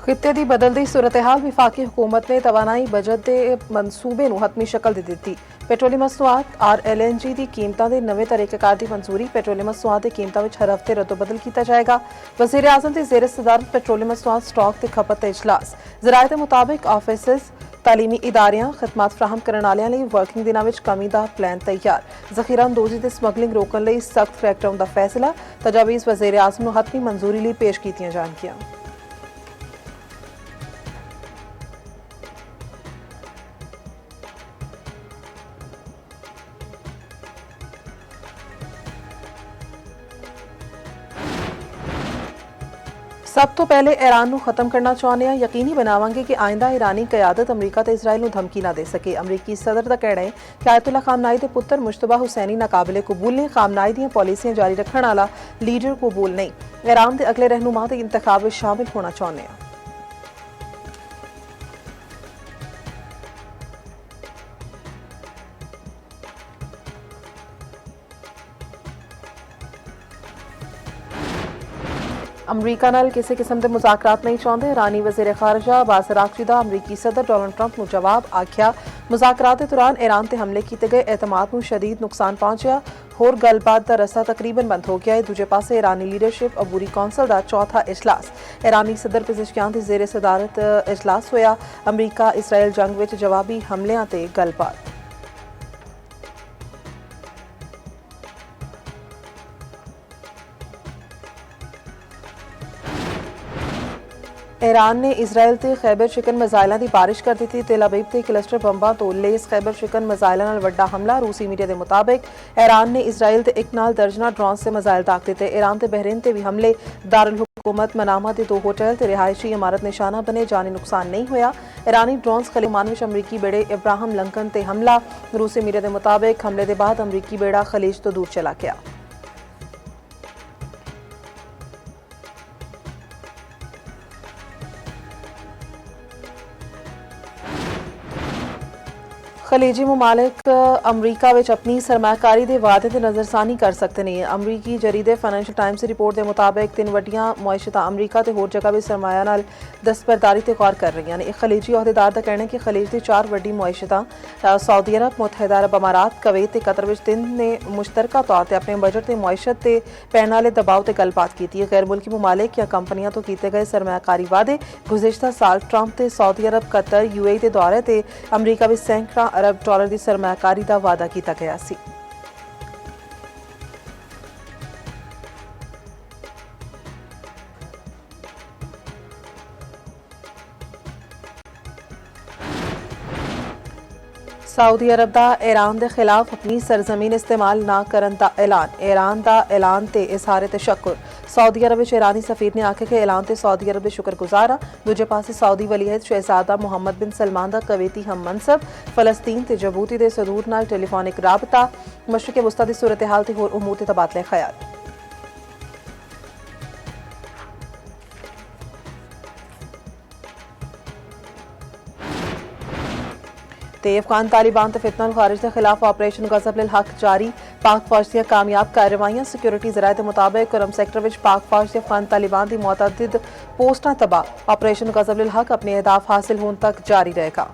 खित्ते की बदलती सूरत हाल विफाकी हुकूमत ने तवानाई बजट के मनसूबे नूं हतमी शक्ल दे दी। पेट्रोलियम मसनूआत LNG की कीमतों के नवे तरीकेकार की मंजूरी। पेट्रोलियम मसनूआत की कीमतों में हर हफ्ते रद्दोबदल किया जाएगा। वज़ीर आज़म की ज़ेर सदारत पेट्रोलियम मसनूआत स्टॉक की खपत का इजलास। ज़राए के मुताबिक ऑफिस तालीमी इदारियां खदमात फराहम करने वालों लिए वर्किंग दिनों में कमी का प्लान तैयार। जखीरा अंदोजी से स्मगलिंग रोकने लिए सख्त क्रैकडाउन का फैसला। तजावीज़ वज़ीर आज़म नूं हतमी मंजूरी लिए पेश की जाएगियां। सब तो पहले ईरान को खत्म करना चाहते हैं। यकीनी बनावांगे कि आइंदा ईरानी क़यादत अमरीका तो इसराइल को धमकी ना दे सके। अमरीकी सदर का कहना है कि आयतुल्ला खामनाई के पुत्र मुश्तबा हुसैनी नाकाबिले कबूल ने। खामनाई दी पॉलिसियां जारी रखने वाला लीडर कबूल नहीं। ईरान के अगले रहनुमा के इंतखाब में शामिल होना चाहते हैं। अमरीका नाल किसी किस्म के मुज़ाकरात नहीं चाहते। ईरानी वज़ीर ख़ारजा अब्बास अराग़ची दा अमरीकी सदर डोनाल्ड ट्रंप को जवाब। आख्या मुज़ाकरात के दौरान ईरान ते हमले किए गए एतमाद को शदीद नुकसान पहुंचा। होर गलबात का रस्ता तकरीबन बंद हो गया है। दूजे पासे ईरानी लीडरशिप अबूरी कौंसल का चौथा इजलास। ईरानी सदर पेज़ेशकियां की ज़ेर सदारत इजलास होया। अमरीका इसराइल जंग में जवाबी हमलियां ते गलबात। ईरान ने इसराइल ते खैबर शिकन मिसाइलों की बारिश कर दी थी। तेल अवीव ते क्लस्टर बंबा तो लेस खैबर शिकन मिसाइलों नाल वड्डा हमला। रूसी मीडिया के मुताबिक ईरान ने इसराइल ते एक नाल दर्जना ड्रोन से मिसाइल दाग दिते। ईरान ते बहरीन ते भी हमले। दारुल हुकूमत मनामा के 2 होटल ते रिहायशी इमारत निशाना बने। जानी नुकसान नहीं होया। ईरानी ड्रोन्स खलीज ओमान विच अमरीकी बेड़े इब्राहिम लिंकन ते हमला। रूसी मीडिया के मुताबिक हमले के बाद अमरीकी बेड़ा खलीज तो दूर चला गया। खलीजी ममालिक अमरीका में अपनी सरमाकारी के वादे की नज़रसानी कर सकते हैं। अमरीकी जरीदे फाइनेंशियल टाइम्स की रिपोर्ट के मुताबिक 3 वड्डियां मुआशत अमरीका तो होर जगह भी सरमाया नाल दस्तबरदारी ते गौर कर रही हैं। एक खलीजी अहदेदार का कहना है कि खलीज की 4 वड्डी मुआशत सऊदी अरब, मुतहदा अरब अमारात, कवैत ते कतर विच 3 ने मुश्तरका तौर पर अपने बजट ते मुआशत ते पैण वाले दबाव ते गलबात की। गैर मुल्की ममालिक या कंपनियां तो किए गए सरमायाकारी वादे। गुज़िश्ता साल ट्रंप ते सऊदी अरब, कतर, UAE के दौरे ते अमरीका में सैकड़ों अरब डॉलर की सरमायाकारी का वादा किया गया सी। सऊदी अरब का ईरान के खिलाफ अपनी सरजमीन इस्तेमाल ना करने का ऐलान। ईरान का ऐलान ते इजहार तशक्कुर। सऊदी अरब में ईरानी सफीर ने आखे कि ऐलान ते सऊदी अरब के शुक्रगुजार हाँ। दूजे पासे सऊदी वलीअहद शहजादा मोहम्मद बिन सलमान का कवैती हम मनसब। फलस्तीन ते जबूती के सदूर नाल टेलीफोनिक राबता। मशरक़ वस्ता की सूरत हाल ते होर उमूर ते तबादले ख्याल। अफगान तालिबान ते फितना खारिज के खिलाफ ऑपरेशन गज़ब हक जारी। पाक फौज दी कामयाब कार्रवाइयां। सिक्योरिटी ज़राए के मुताबिक करम सेक्टर में पाक फौज के अफगान तालिबान की मुतअद्दिद पोस्टां तबाह। ऑपरेशन गज़ब हक अपने अहदाफ हासिल होने तक जारी रहेगा।